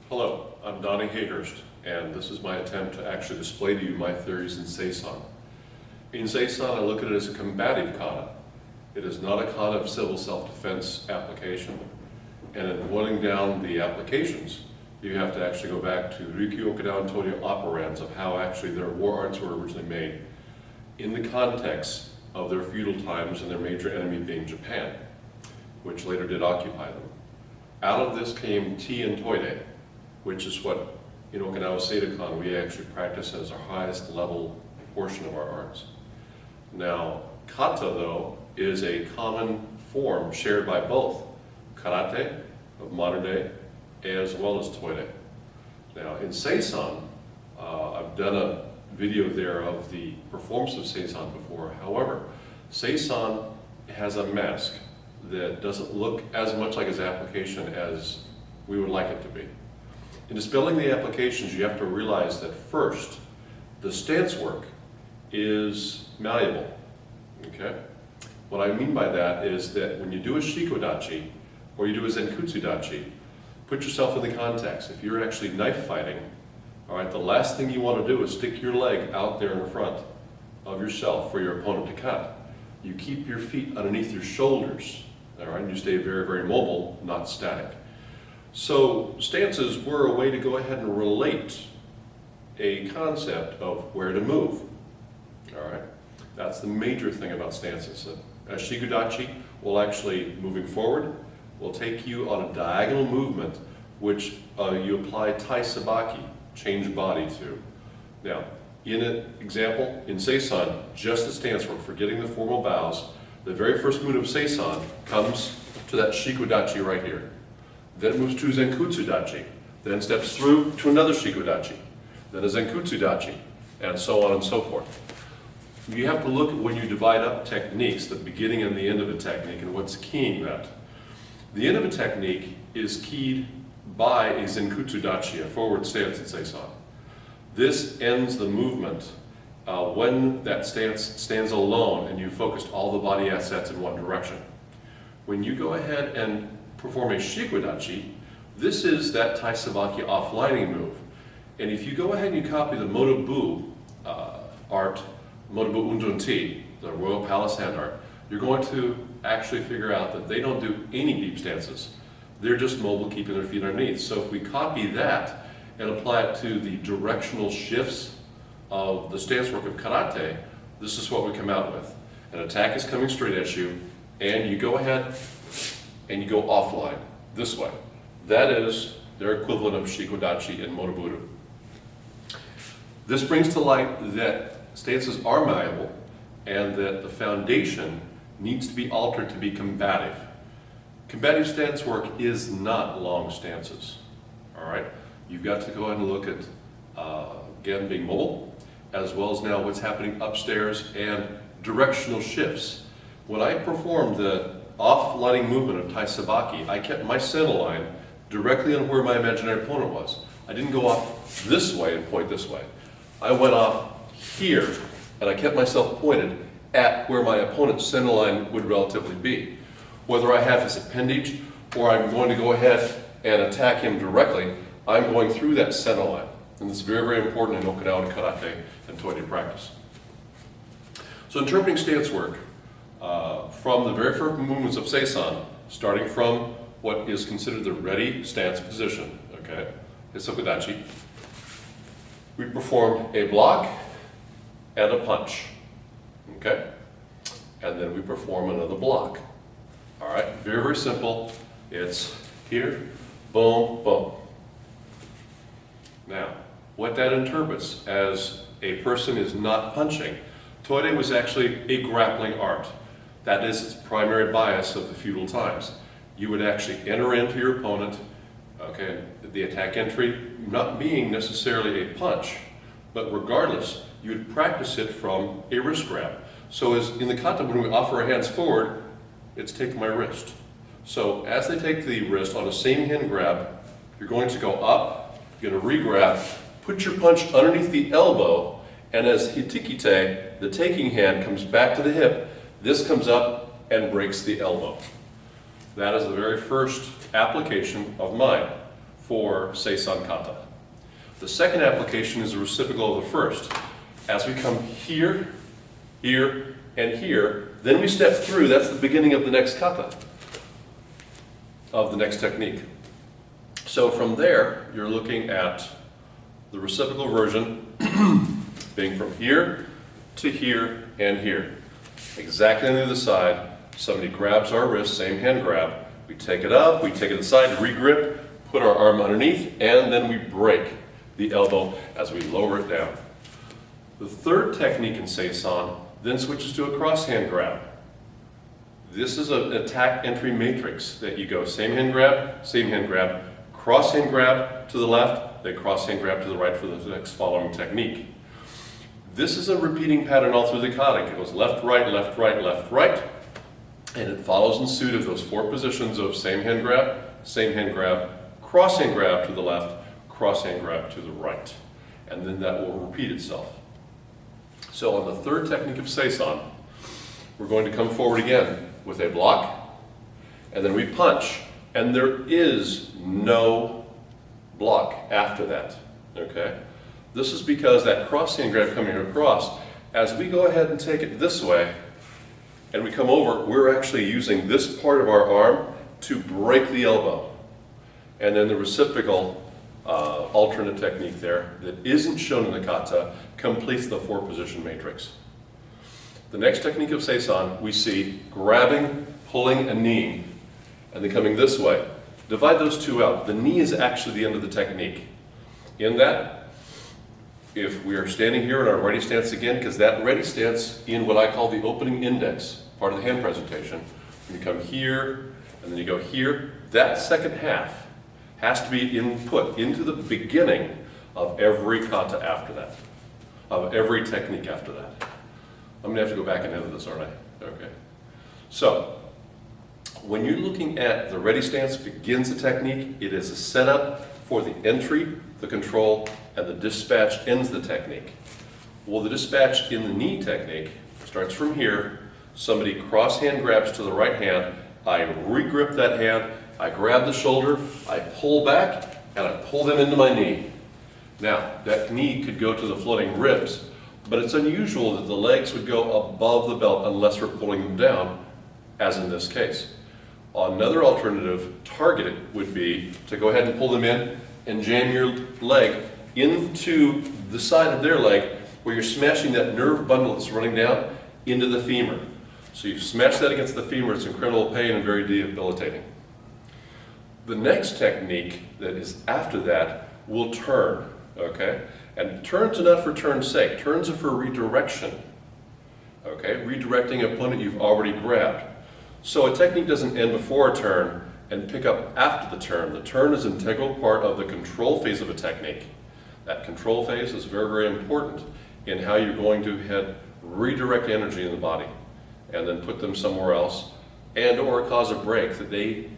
Hello, I'm Donnie Hayhurst, and this is my attempt to actually display to you my theories in Seisan. In Seisan, I look at it as a combative kata. It is not a kata of civil self-defense application. And in boiling down the applications, you have to actually go back to Ryukyu Okinawa and Tode operands of how actually their war arts were originally made in the context of their feudal times and their major enemy being Japan, which later did occupy them. Out of this came Tea and Tuide, which is what in Okinawa Seidokan we actually practice as our highest level portion of our arts. Now, kata though is a common form shared by both karate of modern day as well as Tuide. Now in Seisan, I've done a video there of the performance of Seisan before. However, Seisan has a mask that doesn't look as much like its application as we would like it to be. In dispelling the applications, you have to realize that first, the stance work is malleable, okay? What I mean by that is that when you do a shikodachi or you do a zenkutsu dachi, put yourself in the context. If you're actually knife fighting, all right, the last thing you want to do is stick your leg out there in front of yourself for your opponent to cut. You keep your feet underneath your shoulders, all right, and you stay very, very mobile, not static. So stances were a way to go ahead and relate a concept of where to move. All right, that's the major thing about stances. A shikodachi will actually, moving forward, will take you on a diagonal movement which you apply tai sabaki, change body to. Now, in an example, in Seisan, just the stance work, forgetting the formal bows, the very first move of Seisan comes to that shikodachi right here. Then it moves to zenkutsu dachi, then steps through to another shikodachi, then a zenkutsu dachi, and so on and so forth. You have to look at when you divide up techniques, the beginning and the end of a technique, and what's keying that. The end of a technique is keyed by a zenkutsu dachi, a forward stance in Seisan. This ends the movement when that stance stands alone and you focused all the body assets in one direction. When you go ahead and perform a shikodachi, this is that tai sabaki offlining move. And if you go ahead and you copy the Motobu art, Motobu Undon-ti, the Royal Palace hand art, you're going to actually figure out that they don't do any deep stances. They're just mobile, keeping their feet underneath. So if we copy that and apply it to the directional shifts of the stance work of karate, this is what we come out with. An attack is coming straight at you, and you go ahead and you go offline, this way. That is their equivalent of shikodachi and motobudu. This brings to light that stances are malleable and that the foundation needs to be altered to be combative. Combative stance work is not long stances, all right? You've got to go ahead and look at, again, being mobile, as well as now what's happening upstairs and directional shifts. When I performed the off-lining movement of tai sabaki, I kept my center line directly on where my imaginary opponent was. I didn't go off this way and point this way. I went off here, and I kept myself pointed at where my opponent's center line would relatively be. Whether I have his appendage or I'm going to go ahead and attack him directly, I'm going through that center line. And this is very, very important in Okinawan karate and Tode practice. So interpreting stance work from the very first movements of Seisan, starting from what is considered the ready stance position, okay, Hisokudachi, we perform a block and a punch, okay? And then we perform another block. All right, very, very simple. It's here, boom, boom. Now, what that interprets as a person is not punching, Tode was actually a grappling art. That is its primary bias of the feudal times. You would actually enter into your opponent, okay, the attack entry not being necessarily a punch, but regardless, you would practice it from a wrist grab. So as in the kata, when we offer our hands forward, it's take my wrist. So as they take the wrist on the same hand grab, you're going to go up, you're going to re-grab, put your punch underneath the elbow, and as hitikite, the taking hand comes back to the hip, this comes up and breaks the elbow. That is the very first application of mine. for Seisan kata. The second application is a reciprocal of the first. As we come here, here, and here, then we step through. That's the beginning of the next kata, of the next technique. So from there, you're looking at the reciprocal version being from here to here and here. Exactly on the other side, somebody grabs our wrist, same hand grab. We take it up, we take it aside, re-grip, put our arm underneath, and then we break the elbow as we lower it down. The third technique in Seisan then switches to a cross hand grab. This is an attack entry matrix that you go same hand grab, cross hand grab to the left, then cross hand grab to the right for the next following technique. This is a repeating pattern all through the kata. It goes left, right, left, right, left, right, and it follows in suit of those four positions of same hand grab, cross hand grab to the left, cross hand grab to the right. And then that will repeat itself. So on the third technique of Seisan, we're going to come forward again with a block, and then we punch. And there is no block after that, okay? This is because that cross hand grab coming across, as we go ahead and take it this way, and we come over, we're actually using this part of our arm to break the elbow. And then the reciprocal alternate technique there that isn't shown in the kata completes the four position matrix. The next technique of Seisan, we see grabbing, pulling, and kneeing, and then coming this way. Divide those two out. The knee is actually the end of the technique. In that, if we are standing here in our ready stance again, because that ready stance in what I call the opening index, part of the hand presentation, when you come here, and then you go here, that second half has to be input into the beginning of every kata after that, of every technique after that. I'm gonna have to go back and edit this, aren't I? Okay. So, when you're looking at the ready stance begins the technique, it is a setup for the entry, the control, and the dispatch ends the technique. Well, the dispatch in the knee technique starts from here. Somebody cross hand grabs to the right hand. I re-grip that hand. I grab the shoulder. I pull back, and I pull them into my knee. Now, that knee could go to the floating ribs, but it's unusual that the legs would go above the belt unless we're pulling them down, as in this case. Another alternative targeted would be to go ahead and pull them in and jam your leg into the side of their leg where you're smashing that nerve bundle that's running down into the femur. So you smash that against the femur, it's incredible pain and very debilitating. The next technique that is after that will turn, okay? And turns are not for turn's sake, turns are for redirection, okay? Redirecting an opponent you've already grabbed. So a technique doesn't end before a turn and pick up after the turn. The turn is an integral part of the control phase of a technique. That control phase is very, very important in how you're going to redirect energy in the body and then put them somewhere else and or cause a break that they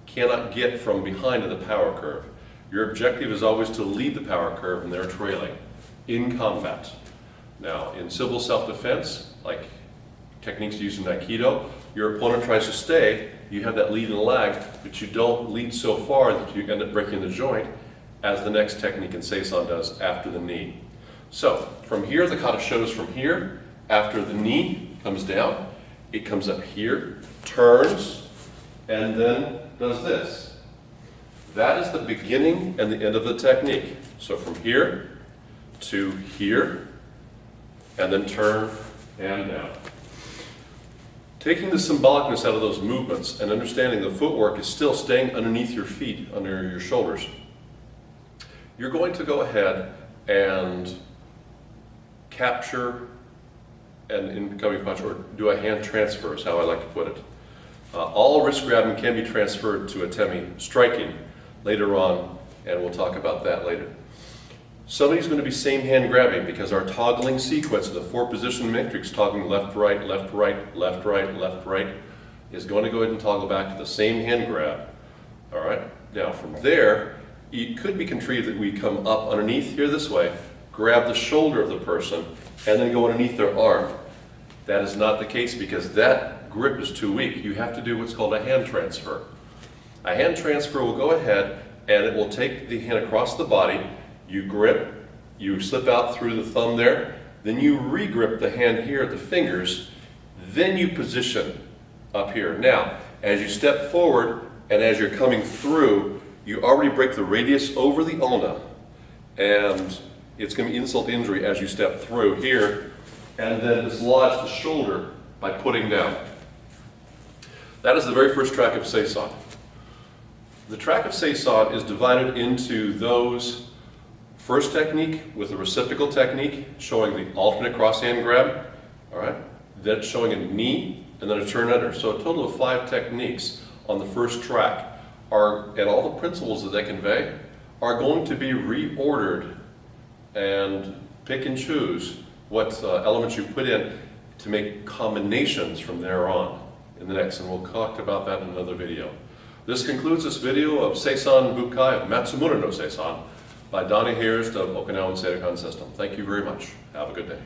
cannot get from behind in the power curve. Your objective is always to lead the power curve and they're trailing in combat. Now, in civil self-defense, like techniques used in Aikido, your opponent tries to stay, you have that lead and lag, but you don't lead so far that you end up breaking the joint, as the next technique in Seisan does after the knee. So, from here, the kata shows from here, after the knee comes down, it comes up here, turns, and then does this. That is the beginning and the end of the technique. So from here to here, and then turn and down. Taking the symbolicness out of those movements and understanding the footwork is still staying underneath your feet, under your shoulders, you're going to go ahead and capture an incoming punch, or do a hand transfer is how I like to put it. All wrist grabbing can be transferred to atemi striking later on, and we'll talk about that later. Somebody's going to be same hand grabbing because our toggling sequence of the four position matrix, toggling left, right, left, right, left, right, left, right, is going to go ahead and toggle back to the same hand grab. All right. Now from there, it could be contrived that we come up underneath here this way, grab the shoulder of the person, and then go underneath their arm. That is not the case because that grip is too weak. You have to do what's called a hand transfer. A hand transfer will go ahead and it will take the hand across the body, you grip, you slip out through the thumb there, then you re-grip the hand here at the fingers, then you position up here. Now, as you step forward and as you're coming through, you already break the radius over the ulna, and it's going to be insult to injury as you step through here, and then dislodge the shoulder by putting down. That is the very first track of Seisan. The track of Seisan is divided into those first technique with the reciprocal technique, showing the alternate cross-hand grab, all right? Then showing a knee, and then a turn under. So a total of 5 techniques on the first track and all the principles that they convey are going to be reordered and pick and choose what elements you put in to make combinations from there on in the next, and we'll talk about that in another video. This concludes this video of Seisan Bukai of Matsumura no Seisan by Donnie Hears of Okinawan Seidokan System. Thank you very much. Have a good day.